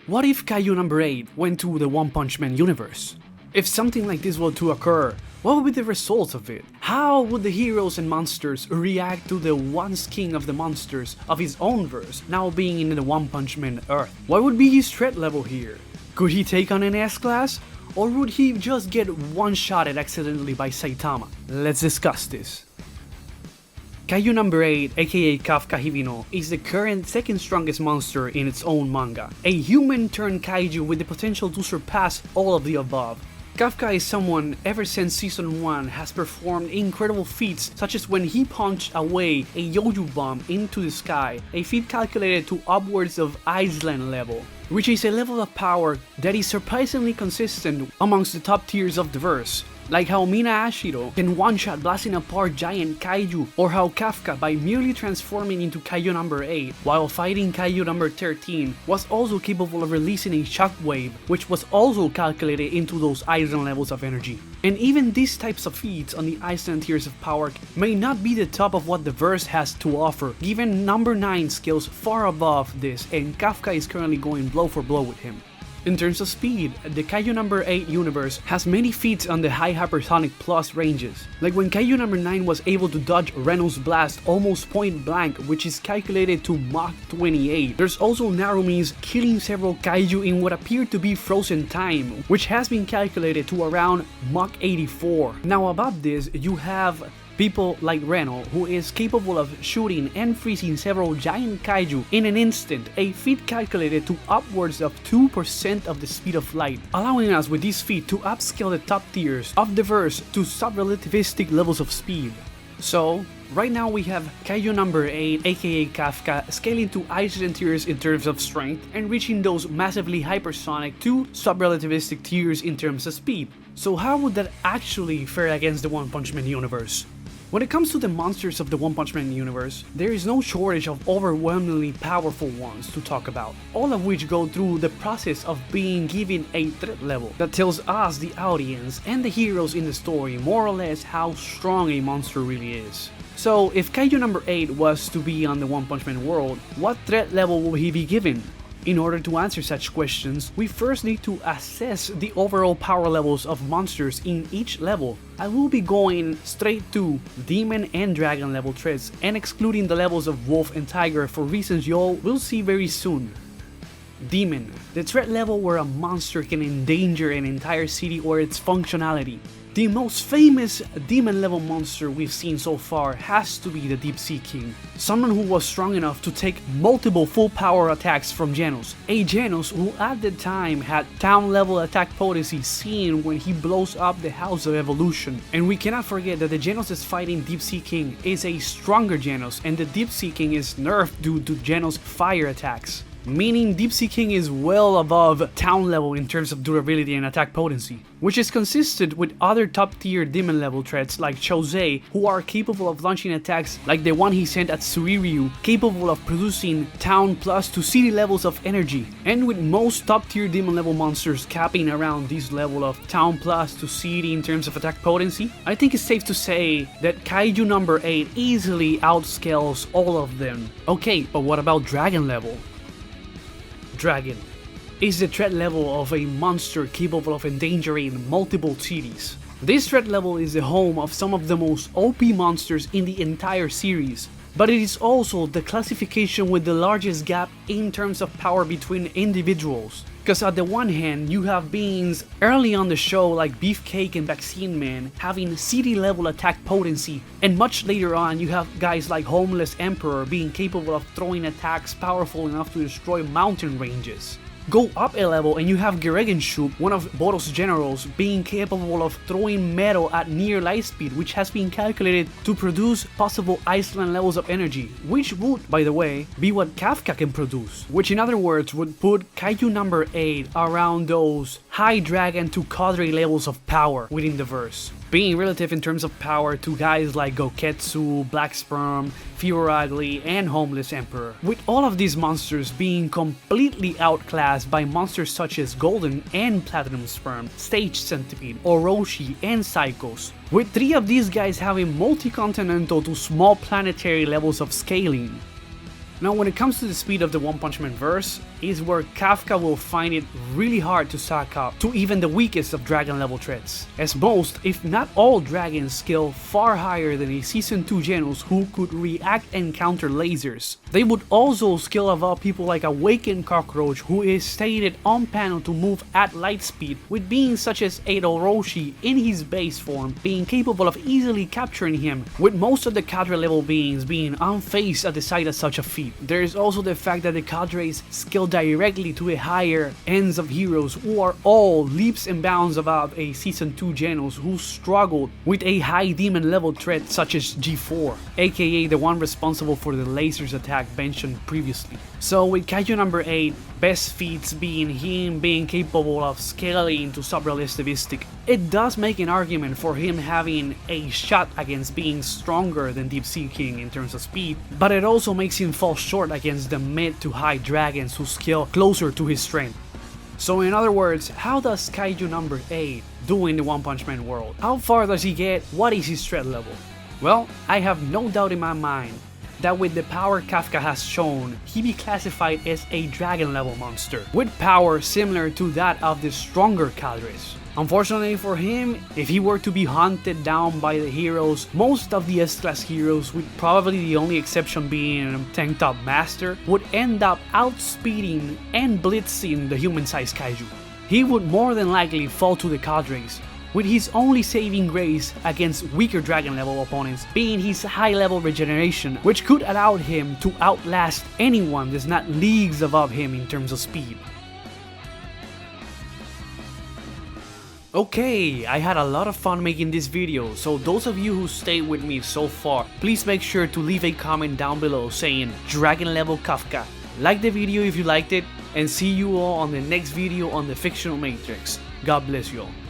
What if Kaiju number 8 went to the One Punch Man universe? If something like this were to occur, what would be the results of it? How would the heroes and monsters react to the once king of the monsters of his own verse now being in the One Punch Man Earth? What would be his threat level here? Could he take on an S-Class? Or would he just get one-shotted accidentally by Saitama? Let's discuss this. Kaiju number 8, aka Kafka Hibino, is the current second strongest monster in its own manga. A human turned kaiju with the potential to surpass all of the above. Kafka is someone ever since season 1 has performed incredible feats such as when he punched away a yo-yo bomb into the sky, a feat calculated to upwards of Iceland level, which is a level of power that is surprisingly consistent amongst the top tiers of the verse. Like how Mina Ashiro can one-shot blasting apart giant kaiju, or how Kafka, by merely transforming into Kaiju number 8 while fighting Kaiju number 13, was also capable of releasing a shockwave, which was also calculated into those Iceland levels of energy. And even these types of feats on the Iceland tiers of power may not be the top of what the verse has to offer, given number 9 skills far above this, and Kafka is currently going blow for blow with him. In terms of speed, the Kaiju number 8 universe has many feats on the high hypersonic plus ranges, like when Kaiju number 9 was able to dodge Reno's blast almost point blank, which is calculated to Mach 28. There's also Narumi's killing several Kaiju in what appeared to be frozen time, which has been calculated to around Mach 84. Now above this, you have people like Reno, who is capable of shooting and freezing several giant kaiju in an instant, a feat calculated to upwards of 2% of the speed of light, allowing us with this feat to upscale the top tiers of the verse to sub-relativistic levels of speed. So, right now we have Kaiju number 8, aka Kafka, scaling to Iceland tiers in terms of strength and reaching those massively hypersonic to sub-relativistic tiers in terms of speed. So how would that actually fare against the One Punch Man universe? When it comes to the monsters of the One Punch Man universe, there is no shortage of overwhelmingly powerful ones to talk about, all of which go through the process of being given a threat level that tells us, the audience, and the heroes in the story more or less how strong a monster really is. So, if Kaiju number 8 was to be on the One Punch Man world, what threat level will he be given? In order to answer such questions, we first need to assess the overall power levels of monsters in each level. I will be going straight to Demon and Dragon level threats and excluding the levels of Wolf and Tiger for reasons y'all will see very soon. Demon, the threat level where a monster can endanger an entire city or its functionality. The most famous demon level monster we've seen so far has to be the Deep Sea King, someone who was strong enough to take multiple full power attacks from Genos, a Genos who at the time had town level attack potency seen when he blows up the House of Evolution. And we cannot forget that the Genos that's fighting Deep Sea King is a stronger Genos, and the Deep Sea King is nerfed due to Genos fire attacks, meaning Deep Sea King is well above town level in terms of durability and attack potency, which is consistent with other top tier demon level threats like Chouzei, who are capable of launching attacks like the one he sent at Suiryu, capable of producing town plus to city levels of energy. And with most top tier demon level monsters capping around this level of town plus to city in terms of attack potency, I think it's safe to say that Kaiju number 8 easily outscales all of them. Okay, but what about Dragon level? Dragon is the threat level of a monster capable of endangering multiple cities. This threat level is the home of some of the most OP monsters in the entire series, but it is also the classification with the largest gap in terms of power between individuals. Because on the one hand, you have beings early on the show like Beefcake and Vaccine Man having city level attack potency, and much later on you have guys like Homeless Emperor being capable of throwing attacks powerful enough to destroy mountain ranges. Go up a level and you have Geregenshoop, one of Boros generals, being capable of throwing metal at near light speed, which has been calculated to produce possible Iceland levels of energy, which would, by the way, be what Kafka can produce, which in other words would put Kaiju number 8 around those high dragon to Cadre levels of power within the verse, being relative in terms of power to guys like Goketsu, Black Sperm, Fear Ugly, and Homeless Emperor, with all of these monsters being completely outclassed by monsters such as Golden and Platinum Sperm, Stage Centipede, Orochi, and Psychos, with 3 of these guys having multi-continental to small planetary levels of scaling. Now when it comes to the speed of the One Punch Man verse, is where Kafka will find it really hard to suck up to even the weakest of dragon level threats, as most, if not all dragons scale far higher than a Season 2 Genos who could react and counter lasers. They would also scale above people like Awakened Cockroach, who is stated on panel to move at light speed, with beings such as a Orochi in his base form being capable of easily capturing him, with most of the cadre level beings being unfazed at the sight of such a feat. There is also the fact that the cadres scale directly to the higher ends of heroes who are all leaps and bounds above a Season 2 Genos who struggled with a high demon level threat such as G4, aka the one responsible for the lasers attack mentioned previously. So with Kaiju number 8, best feats being him being capable of scaling to sub-relativistic, it does make an argument for him having a shot against being stronger than Deep Sea King in terms of speed, but it also makes him fall short against the mid to high dragons who scale closer to his strength. So in other words, how does Kaiju number 8 do in the One Punch Man world? How far does he get? What is his threat level? Well, I have no doubt in my mind that with the power Kafka has shown, he be classified as a dragon level monster, with power similar to that of the stronger cadres. Unfortunately for him, if he were to be hunted down by the heroes, most of the S-Class heroes, with probably the only exception being Tank Top Master, would end up outspeeding and blitzing the human-sized Kaiju. He would more than likely fall to the cadres, with his only saving grace against weaker dragon level opponents being his high level regeneration, which could allow him to outlast anyone that's not leagues above him in terms of speed. Okay, I had a lot of fun making this video, so those of you who stayed with me so far, please make sure to leave a comment down below saying Dragon Level Kafka. Like the video if you liked it, and see you all on the next video on the Fictional Matrix. God bless you all.